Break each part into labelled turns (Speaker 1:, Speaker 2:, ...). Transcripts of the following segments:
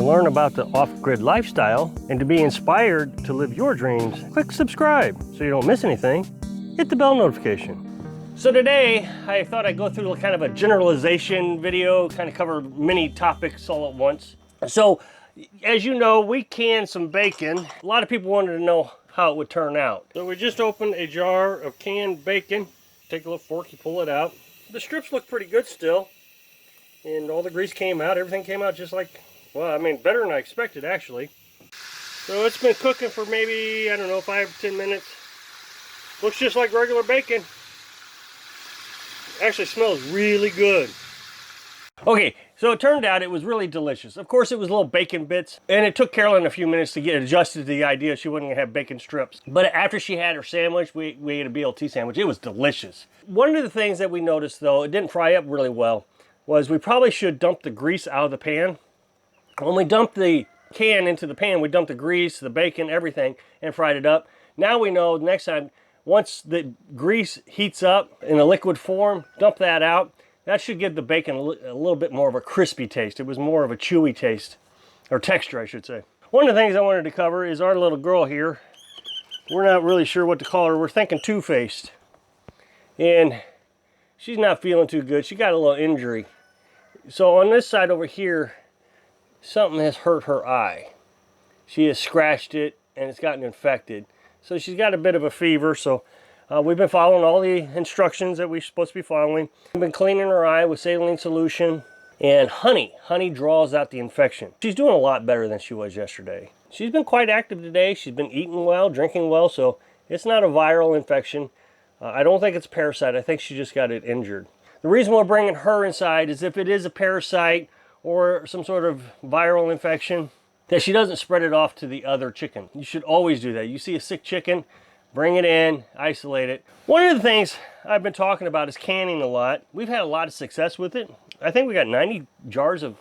Speaker 1: To learn about the off-grid lifestyle and to be inspired to live your dreams, click subscribe so you don't miss anything. Hit the bell notification. So today, I thought I'd go through kind of a generalization video, kind of cover many topics all at once. So, as you know, we canned some bacon. A lot of people wanted to know how it would turn out. So we just opened a jar of canned bacon. Take a little fork, you pull it out. The strips look pretty good still. And all the grease came out. Everything came out just like, well, I mean, better than I expected, actually. So it's been cooking for maybe, I don't know, 5 or 10 minutes. Looks just like regular bacon. Actually smells really good. Okay, so it turned out it was really delicious. Of course, it was little bacon bits, and it took Carolyn a few minutes to get adjusted to the idea she wasn't gonna have bacon strips. But after she had her sandwich, we ate a BLT sandwich. It was delicious. One of the things that we noticed, though, it didn't fry up really well, was we probably should dump the grease out of the pan. When we dumped the can into the pan, we dumped the grease, the bacon, everything, and fried it up. Now we know next time, once the grease heats up in a liquid form, dump that out. That should give the bacon a little bit more of a crispy taste. It was more of a chewy taste, or texture, I should say. One of the things I wanted to cover is our little girl here. We're not really sure what to call her. We're thinking two-faced. And she's not feeling too good. She got a little injury. So on this side over here, something has hurt her eye. She has scratched it, and it's gotten infected. So she's got a bit of a fever, so we've been following all the instructions that we're supposed to be following. We've been cleaning her eye with saline solution and honey. Honey draws out the infection. She's doing a lot better than she was yesterday. She's been quite active today. She's been eating well, drinking well, so it's not a viral infection. I don't think it's a parasite. I think she just got it injured. The reason we're bringing her inside is if it is a parasite or some sort of viral infection, that she doesn't spread it off to the other chicken. You should always do that. You see a sick chicken, bring it in, isolate it. One of the things I've been talking about is canning a lot. We've had a lot of success with it. I think we got 90 jars of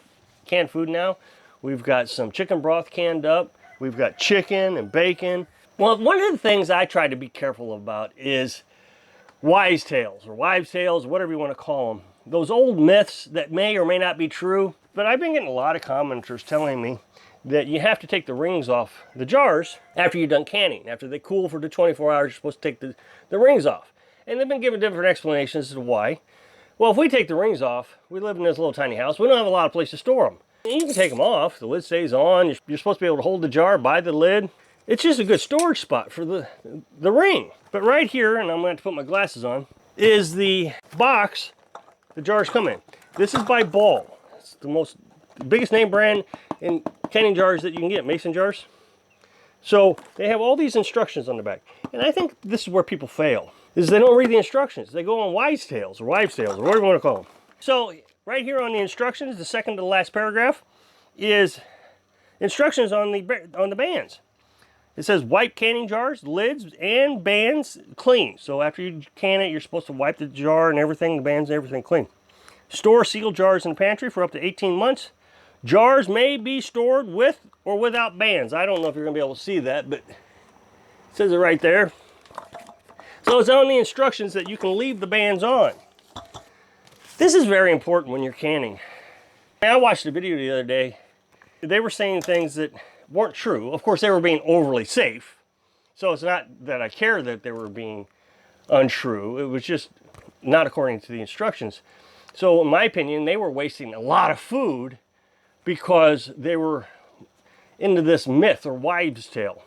Speaker 1: canned food now. We've got some chicken broth canned up. We've got chicken and bacon. Well, one of the things I try to be careful about is wives' tales, or wives' tales, whatever you want to call them. Those old myths that may or may not be true. But I've been getting a lot of commenters telling me that you have to take the rings off the jars after you're done canning. After they cool for the 24 hours, you're supposed to take the rings off. And they've been given different explanations as to why. Well, if we take the rings off, we live in this little tiny house, we don't have a lot of place to store them. And you can take them off, the lid stays on, you're supposed to be able to hold the jar by the lid. It's just a good storage spot for the ring. But right here, and I'm going to have to put my glasses on, is the box the jars come in. This is by Ball. It's the biggest name brand in canning jars that you can get, mason jars. So they have all these instructions on the back. And I think this is where people fail, is they don't read the instructions. They go on wives' tales, or whatever you want to call them. So right here on the instructions, the second to the last paragraph, is instructions on the bands. It says wipe canning jars, lids, and bands clean. So after you can it, you're supposed to wipe the jar and everything, the bands and everything clean. Store sealed jars in the pantry for up to 18 months. Jars may be stored with or without bands. I don't know if you're going to be able to see that, but it says it right there. So it's on the instructions that you can leave the bands on. This is very important when you're canning. I watched a video the other day. They were saying things that weren't true. Of course, they were being overly safe. So it's not that I care that they were being untrue. It was just not according to the instructions. So in my opinion, they were wasting a lot of food because they were into this myth or wives' tale.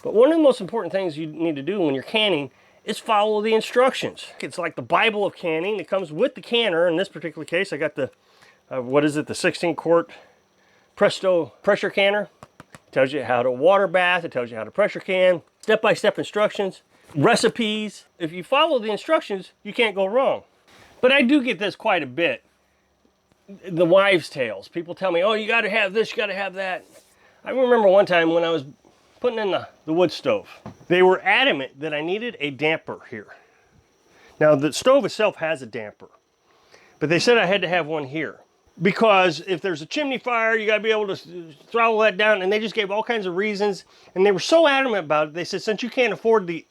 Speaker 1: But one of the most important things you need to do when you're canning is follow the instructions. It's like the Bible of canning. It comes with the canner. In this particular case, I got the, the 16 quart Presto pressure canner. It tells you how to water bath. It tells you how to pressure can. Step-by-step instructions, recipes. If you follow the instructions, you can't go wrong. But I do get this quite a bit. The wives' tales. People tell me, oh, you got to have this, you got to have that. I remember one time when I was putting in the wood stove, they were adamant that I needed a damper here. Now, the stove itself has a damper, but they said I had to have one here. Because if there's a chimney fire, you got to be able to throttle that down. And they just gave all kinds of reasons. And they were so adamant about it, they said, since you can't afford the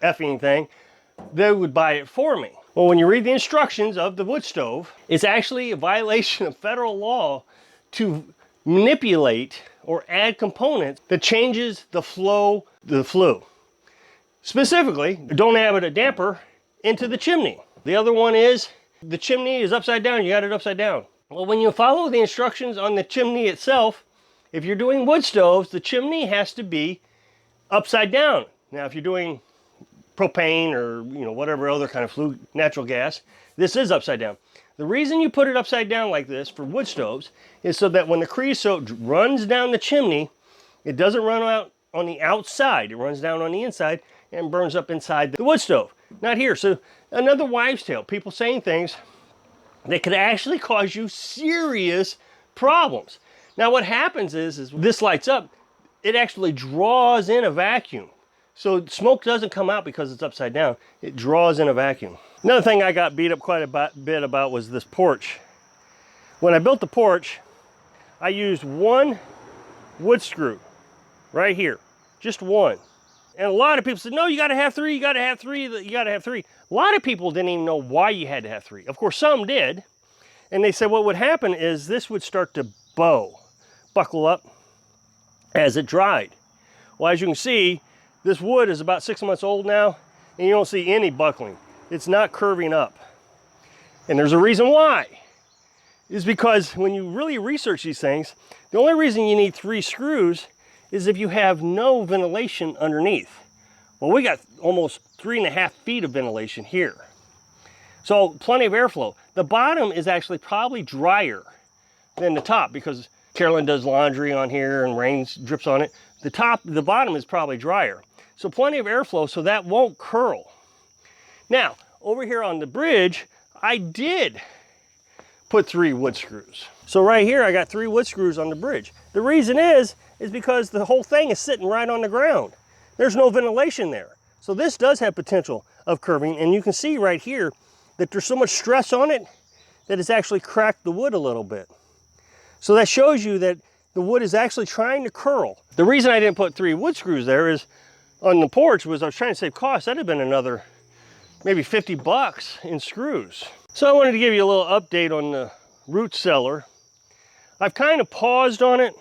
Speaker 1: effing thing, they would buy it for me. Well, when you read the instructions of the wood stove, it's actually a violation of federal law to manipulate or add components that changes the flow, the flue. Specifically, don't add a damper into the chimney. The other one is the chimney is upside down, you got it upside down. Well, when you follow the instructions on the chimney itself, if you're doing wood stoves, the chimney has to be upside down. Now, if you're doing propane or whatever other kind of flue, natural gas, this is upside down. The reason you put it upside down like this for wood stoves is so that when the creosote runs down the chimney, it doesn't run out on the outside. It runs down on the inside and burns up inside the wood stove. Not here. So another wives' tale. People saying things that could actually cause you serious problems. Now what happens is this lights up, it actually draws in a vacuum. So smoke doesn't come out because it's upside down. It draws in a vacuum. Another thing I got beat up quite a bit about was this porch. When I built the porch, I used one wood screw right here, just one. And a lot of people said, no, you gotta have three, you gotta have three, you gotta have three. A lot of people didn't even know why you had to have three. Of course, some did. And they said what would happen is this would start to buckle up as it dried. Well, as you can see, this wood is about 6 months old now, and you don't see any buckling. It's not curving up. And there's a reason why. It's because when you really research these things, the only reason you need 3 screws is if you have no ventilation underneath. Well, we got almost 3.5 feet of ventilation here. So plenty of airflow. The bottom is actually probably drier than the top because Carolyn does laundry on here and rain drips on it. The bottom is probably drier. So plenty of airflow so that won't curl. Now, over here on the bridge, I did put 3 wood screws. So right here, I got 3 wood screws on the bridge. The reason is because the whole thing is sitting right on the ground. There's no ventilation there. So this does have potential of curving, and you can see right here that there's so much stress on it that it's actually cracked the wood a little bit. So that shows you that the wood is actually trying to curl. The reason I didn't put 3 wood screws there is on the porch was I was trying to save costs. That'd have been another maybe 50 bucks in screws. So I wanted to give you a little update on the root cellar. I've kind of paused on it.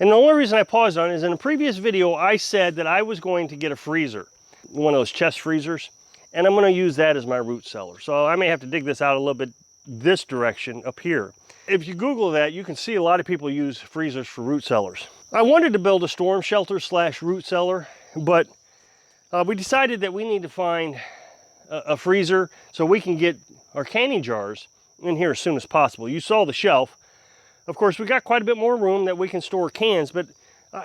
Speaker 1: And the only reason I paused on it is in a previous video, I said that I was going to get a freezer, one of those chest freezers, and I'm going to use that as my root cellar. So I may have to dig this out a little bit this direction up here. If you Google that, you can see a lot of people use freezers for root cellars. I wanted to build a storm shelter / root cellar, but we decided that we need to find a freezer so we can get our canning jars in here as soon as possible. You saw the shelf. Of course, we got quite a bit more room that we can store cans, but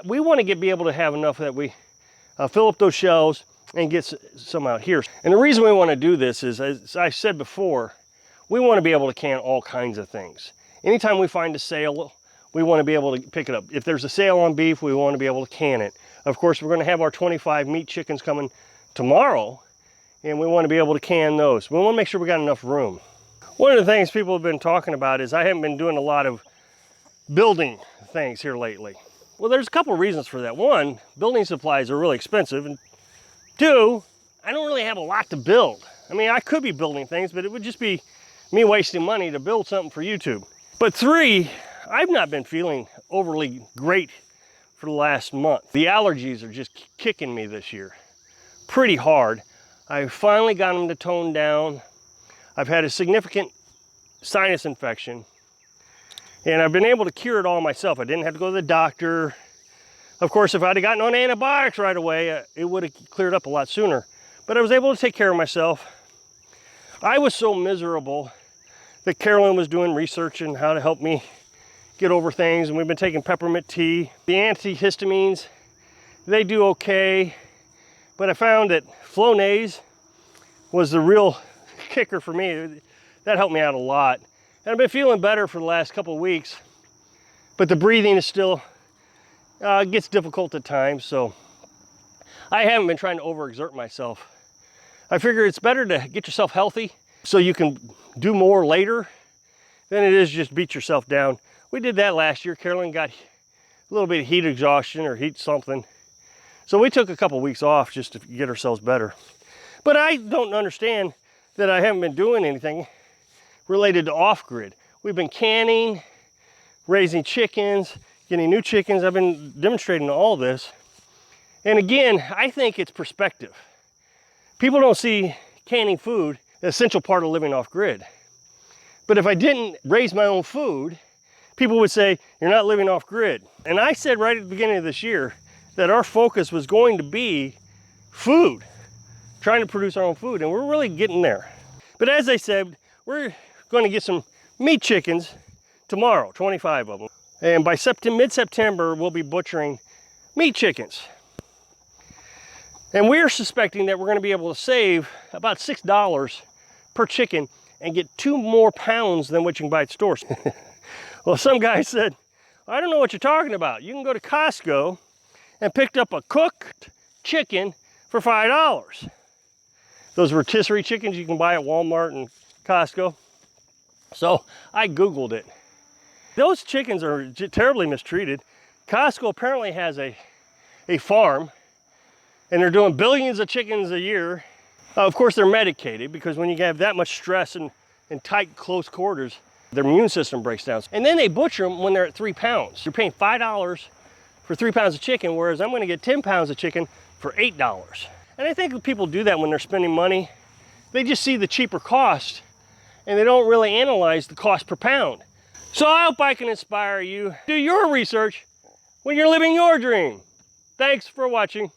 Speaker 1: we want to be able to have enough that we fill up those shelves and get some out here. And the reason we want to do this is, as I said before, we want to be able to can all kinds of things. Anytime we find a sale, we want to be able to pick it up. If there's a sale on beef, we want to be able to can it. Of course, we're going to have our 25 meat chickens coming tomorrow, and we want to be able to can those. We want to make sure we got enough room. One of the things people have been talking about is I haven't been doing a lot of building things here lately. Well, there's a couple of reasons for that. One, building supplies are really expensive, and 2, I don't really have a lot to build. I mean, I could be building things, but it would just be me wasting money to build something for YouTube. But 3, I've not been feeling overly great for the last month. The allergies are just kicking me this year pretty hard. I finally got them to tone down. I've had a significant sinus infection, and I've been able to cure it all myself. I didn't have to go to the doctor. Of course, if I'd have gotten on antibiotics right away, it would have cleared up a lot sooner. But I was able to take care of myself. I was so miserable that Carolyn was doing research on how to help me get over things, and we've been taking peppermint tea. The antihistamines, they do okay, but I found that Flonase was the real kicker for me. That helped me out a lot. And I've been feeling better for the last couple of weeks, but the breathing is still, gets difficult at times, so I haven't been trying to overexert myself. I figure it's better to get yourself healthy so you can do more later than it is just beat yourself down. We did that last year. Carolyn got a little bit of heat exhaustion or heat something. So we took a couple weeks off just to get ourselves better. But I don't understand that I haven't been doing anything related to off-grid. We've been canning, raising chickens, getting new chickens. I've been demonstrating all this. And again, I think it's perspective. People don't see canning food as an essential part of living off grid. But if I didn't raise my own food, people would say, you're not living off grid. And I said right at the beginning of this year that our focus was going to be food, trying to produce our own food, and we're really getting there. But as I said, we're going to get some meat chickens tomorrow, 25 of them. And by mid-September, we'll be butchering meat chickens. And we're suspecting that we're going to be able to save about $6 per chicken and get 2 more pounds than what you can buy at stores. Well, some guy said, I don't know what you're talking about. You can go to Costco and pick up a cooked chicken for $5. Those rotisserie chickens you can buy at Walmart and Costco. So I Googled it. Those chickens are terribly mistreated. Costco apparently has a farm, and they're doing billions of chickens a year. Of course, they're medicated, because when you have that much stress in tight, close quarters, their immune system breaks down. And then they butcher them when they're at 3 pounds. You're paying $5 for 3 pounds of chicken, whereas I'm gonna get 10 pounds of chicken for $8. And I think people do that when they're spending money. They just see the cheaper cost, and they don't really analyze the cost per pound. So I hope I can inspire you. Do your research when you're living your dream. Thanks for watching.